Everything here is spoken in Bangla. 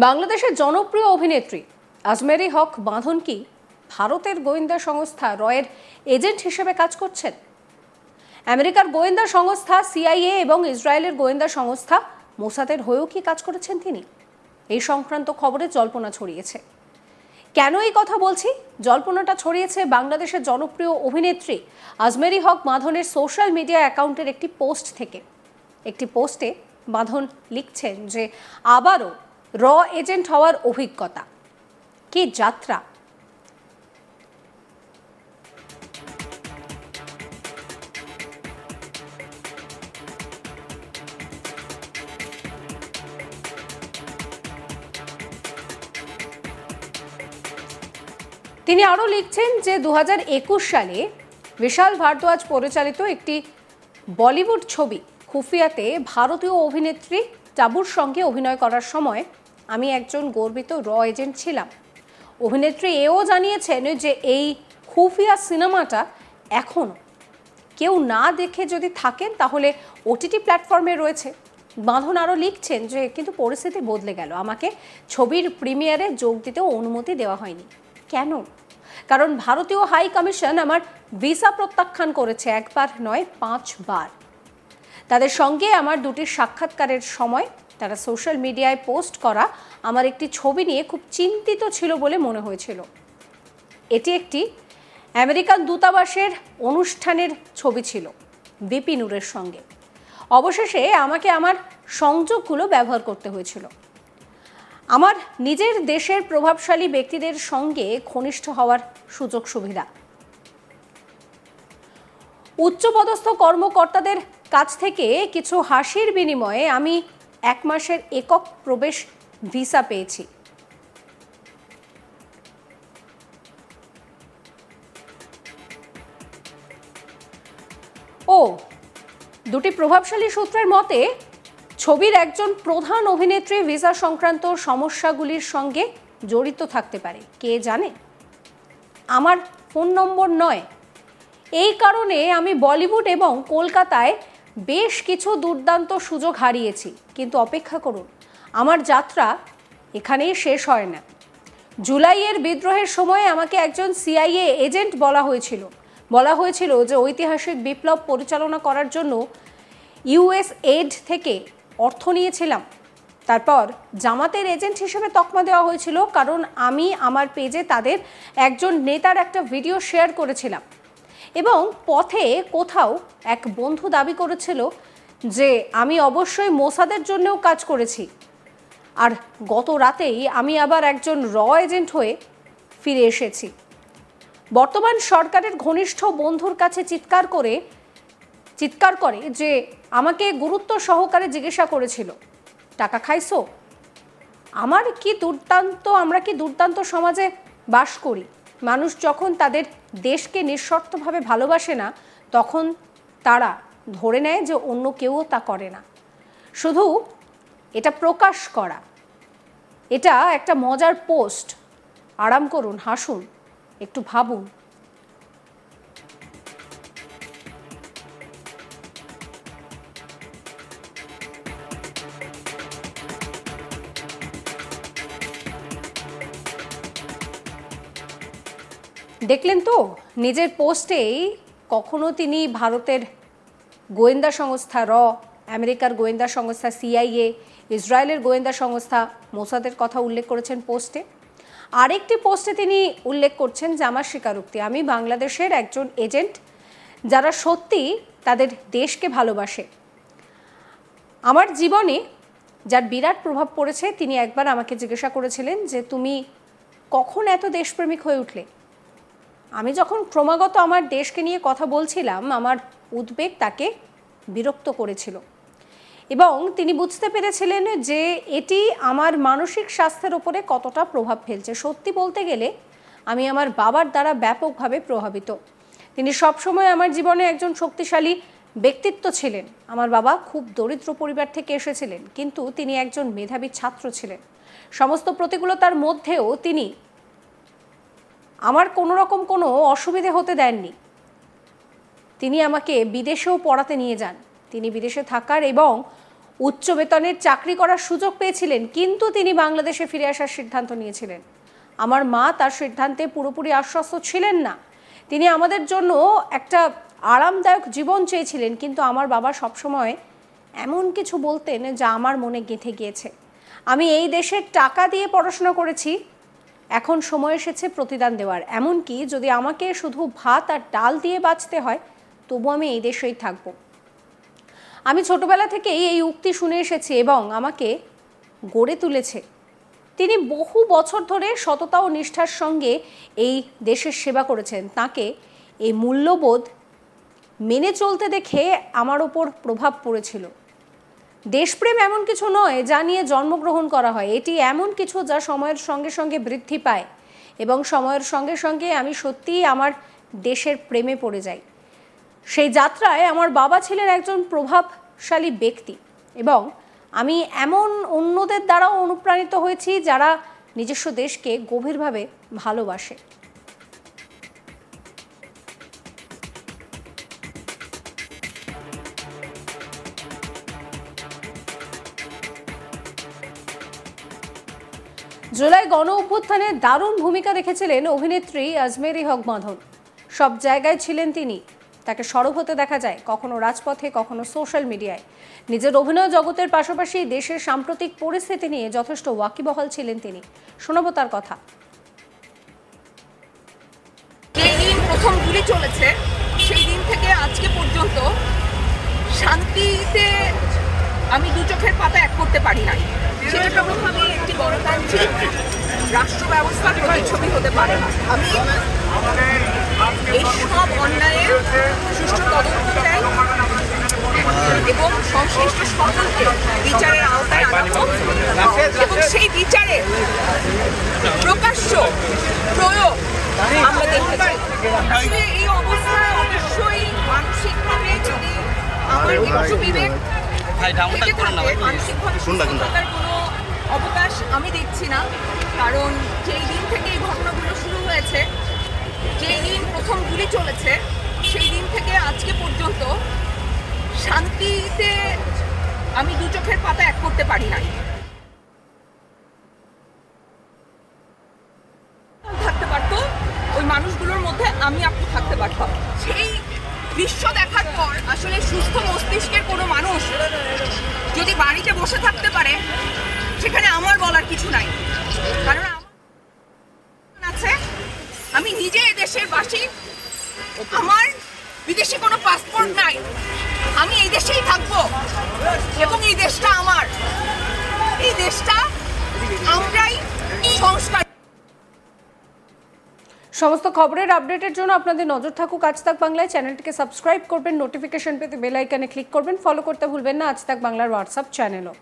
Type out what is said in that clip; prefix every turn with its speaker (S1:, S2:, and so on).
S1: বাংলাদেশের জনপ্রিয় অভিনেত্রী আজমেরি হক বাঁধন কি ভারতের গোয়েন্দা সংস্থা রয়ের এজেন্ট হিসেবে কাজ করছেন? আমেরিকার গোয়েন্দা সংস্থা সিআইএ এবং ইসরায়েলের গোয়েন্দা সংস্থা মোসাদের হয়েও কি কাজ করেছেন তিনি? এই সংক্রান্ত খবরে জল্পনা ছড়িয়েছে। কেন এই কথা বলছি? জল্পনাটা ছড়িয়েছে বাংলাদেশের জনপ্রিয় অভিনেত্রী আজমেরি হক বাঁধনের সোশ্যাল মিডিয়া অ্যাকাউন্টের একটি পোস্ট থেকে। একটি পোস্টে বাঁধন লিখছেন যে আবারও র এজেন্ট হওয়ার অভিজ্ঞতা, কি যাত্রা। তিনি আরও লিখছেন যে 2021 সালে বিশাল ভারদ্বাজ পরিচালিত একটি বলিউড ছবি খুফিয়াতে ভারতীয় অভিনেত্রী টাবুর সঙ্গে অভিনয় করার সময় আমি একজন গর্বিত র এজেন্ট ছিলাম। অভিনেত্রী এও জানিয়েছেন যে এই খুফিয়া সিনেমাটা এখনও কেউ না দেখে যদি থাকেন তাহলে ওটিটি প্ল্যাটফর্মে রয়েছে। বাঁধন আরও লিখছেন যে কিন্তু পরিস্থিতি বদলে গেল, আমাকে ছবির প্রিমিয়ারে যোগ দিতেও অনুমতি দেওয়া হয়নি। কেন? কারণ ভারতীয় হাই কমিশন আমার ভিসা প্রত্যাখ্যান করেছে, একবার নয় 5 বার। তাদের সঙ্গে আমার দুটি সাক্ষাৎকারের সময় তারা সোশ্যাল মিডিয়ায় পোস্ট করা আমার একটি ছবি নিয়ে খুব চিন্তিত ছিল বলে মনে হয়েছিল। এটি একটি আমেরিকান দূতাবাসের অনুষ্ঠানের ছবি ছিল ভিপি নূরের সঙ্গে। অবশেষে আমাকে আমার সংযোগগুলো ব্যবহার করতে হয়েছিল। আমার নিজের দেশের প্রভাবশালী ব্যক্তিদের সঙ্গে ঘনিষ্ঠ হওয়ার সুযোগ সুবিধা, উচ্চপদস্থ কর্মকর্তাদের কাছ থেকে কিছু হাসির বিনিময়ে আমি 1 মাসের একক প্রবেশ ভিসা পেয়েছি। দুটি প্রভাবশালী সূত্রের মতে ছবির একজন প্রধান অভিনেত্রী ভিসা সংক্রান্ত সমস্যাগুলির সঙ্গে জড়িত থাকতে পারে, কে জানে। আমার ফোন নম্বর নয়। এই কারণে আমি বলিউড এবং কলকাতায় বেশ কিছু দুর্দান্ত সুযোগ হারিয়েছি। কিন্তু অপেক্ষা করুন, আমার যাত্রা এখানেই শেষ হয় না। জুলাইয়ের বিদ্রোহের সময় আমাকে একজন সিআইএ এজেন্ট বলা হয়েছিল যে ঐতিহাসিক বিপ্লব পরিচালনা করার জন্য ইউএসএইড থেকে অর্থ নিয়েছিলাম। তারপর জামাতের এজেন্ট হিসেবে তকমা দেওয়া হয়েছিল, কারণ আমি আমার পেজে তাদের একজন নেতার একটা ভিডিও শেয়ার করেছিলাম এবং পথে কোথাও এক বন্ধু দাবি করেছিল যে আমি অবশ্যই মোসাদের জন্যও কাজ করেছি। আর গত রাতেই আমি আবার একজন র এজেন্ট হয়ে ফিরে এসেছি। বর্তমান সরকারের ঘনিষ্ঠ বন্ধুর কাছে চিৎকার করে যে আমাকে গুরুত্ব সহকারে জিজ্ঞাসা করেছিল, টাকা খাইছো? আমরা কি দুর্দান্ত সমাজে বাস করি। মানুষ যখন তাদের দেশকে নিঃশর্তভাবে ভালোবাসে না, তখন তারা ধরে নেয় যে অন্য কেউও তা করে না। শুধু এটা প্রকাশ করা, এটা একটা মজার পোস্ট। আরাম করুন, হাসুন, একটু ভাবুন। দেখলেন তো, নিজের পোস্টেই কখনো তিনি ভারতের গোয়েন্দা সংস্থা র, আমেরিকার গোয়েন্দা সংস্থা সিআইএ, ইসরায়েলের গোয়েন্দা সংস্থা মোসাদের কথা উল্লেখ করেছেন পোস্টে। আরেকটি পোস্টে তিনি উল্লেখ করছেন যে আমার স্বীকারোক্তি, আমি বাংলাদেশের একজন এজেন্ট যারা সত্যি তাদের দেশকে ভালোবাসে। আমার জীবনে যার বিরাট প্রভাব পড়েছে, তিনি একবার আমাকে জিজ্ঞাসা করেছিলেন যে তুমি কখন এত দেশপ্রেমিক হয়ে উঠলে। আমি যখন ক্রমাগত আমার দেশকে নিয়ে কথা বলছিলাম, আমার উদ্বেগ তাকে বিরক্ত করেছিল এবং তিনি বুঝতে পেরেছিলেন যে এটি আমার মানসিক স্বাস্থ্যের ওপরে কতটা প্রভাব ফেলছে। সত্যি বলতে গেলে আমি আমার বাবার দ্বারা ব্যাপকভাবে প্রভাবিত। তিনি সবসময় আমার জীবনে একজন শক্তিশালী ব্যক্তিত্ব ছিলেন। আমার বাবা খুব দরিদ্র পরিবার থেকে এসেছিলেন, কিন্তু তিনি একজন মেধাবী ছাত্র ছিলেন। সমস্ত প্রতিকূলতার মধ্যেও তিনি আমার কোনো অসুবিধে হতে দেননি। তিনি আমাকে বিদেশেও পড়াতে নিয়ে যান। তিনি বিদেশে থাকার এবং উচ্চ বেতনের চাকরি করার সুযোগ পেয়েছিলেন, কিন্তু তিনি বাংলাদেশে ফিরে আসার সিদ্ধান্ত নিয়েছিলেন। আমার মা তার সিদ্ধান্তে পুরোপুরি আশ্বস্ত ছিলেন না। তিনি আমাদের জন্য একটা আরামদায়ক জীবন চেয়েছিলেন, কিন্তু আমার বাবা সবসময় এমন কিছু বলতেন যা আমার মনে গেঁথে গিয়েছে। আমি এই দেশের টাকা দিয়ে পড়াশোনা করেছি, এখন সময় এসেছে প্রতিদান দেওয়ার। এমনকি যদি আমাকে শুধু ভাত আর ডাল দিয়ে বাঁচতে হয়, তবু আমি এই দেশেই থাকব। আমি ছোটবেলা থেকেই এই উক্তি শুনে এসেছি এবং আমাকে গড়ে তুলেছে। তিনি বহু বছর ধরে সততা ও নিষ্ঠার সঙ্গে এই দেশের সেবা করেছেন। তাকে এই মূল্যবোধ মেনে চলতে দেখে আমার ওপর প্রভাব পড়েছিল। দেশপ্রেম এমন কিছু নয় যা নিয়ে জন্মগ্রহণ করা হয়, এটি এমন কিছু যা সময়ের সঙ্গে সঙ্গে বৃদ্ধি পায় এবং সময়ের সঙ্গে সঙ্গে আমি সত্যিই আমার দেশের প্রেমে পড়ে যাই। সেই যাত্রায় আমার বাবা ছিলেন একজন প্রভাবশালী ব্যক্তি এবং আমি এমন অন্যদের দ্বারাও অনুপ্রাণিত হয়েছি যারা নিজস্ব দেশকে গভীরভাবে ভালোবাসে। জুলাই গণ অভ্যুত্থানে দারুণ ভূমিকা রেখেছিলেন অভিনেত্রী আজমেরী হক বাঁধন। সব জায়গায় ছিলেন তিনি, তাকে সরব হতে দেখা যায়, কখনো রাজপথে, কখনো সোশ্যাল মিডিয়ায়। নিজের অভিনয় জগতের পাশাপাশি দেশের সাম্প্রতিক পরিস্থিতি নিয়ে যথেষ্ট ওয়াকিবহাল ছিলেন তিনি। শোনাবো তার কথা।
S2: যেই দিন প্রথম গুলি চলেছে সেই দিন থেকে আজকে পর্যন্ত শান্তিতে আমি দু চোখের পাতা এক করতে পারি নাই। সেটা কোনোভাবে একটি গণতান্ত্রিক রাষ্ট্র ব্যবস্থার প্রতিচ্ছবি হতে পারে না। আমি এই সব অন্যায়ের সুষ্ঠু তদন্ত চাই এবং সংশ্লিষ্ট সকলকে বিচারের আওতায় আনবো এবং সেই বিচারের প্রকাশ্য প্রয়োগ আমরা দেখতে চাই। আসলে এই অবস্থায় অবশ্যই মানসিকভাবে যদি আমার একটু বিবেক থেকে থাকে, মানসিকভাবে সুস্থতার কোনো অবকাশ আমি দেখছি না। কারণ যেই দিন থেকে এই ঘটনাগুলো শুরু হয়েছে, যেই দিন প্রথম গুলি চলেছে সেই দিন থেকে আজকে পর্যন্ত শান্তিতে আমি দু চোখের পাতা এক করতে পারি নাই। থাকতে পারতো ওই মানুষগুলোর মধ্যে, আমি আপনি থাকতে পারতাম। সেই দৃশ্য দেখার পর আসলে সুস্থ মস্তিষ্কের কোনো মানুষ যদি বাড়িতে বসে থাকতে পারে, সেখানে আমার বলার কিছু নাই। কারণ আছে, আমি নিজে দেশের বাসী, আমার বিদেশি কোনো পাসপোর্ট নাই, আমি এই দেশেই থাকবো এবং এই দেশটা আমার, এই দেশটা আমরাই সংস্কার।
S1: সমস্ত খবরের আপডেটের জন্য আপনাদের নজর থাকুক আজ তাক বাংলায়। চ্যানেলটিকে সাবস্ক্রাইব করবেন, নোটিফিকেশন পেতে বেল আইকনে ক্লিক করবেন, ফলো করতে ভুলবেন না আজ তাক বাংলার হোয়াটসঅ্যাপ চ্যানেলও।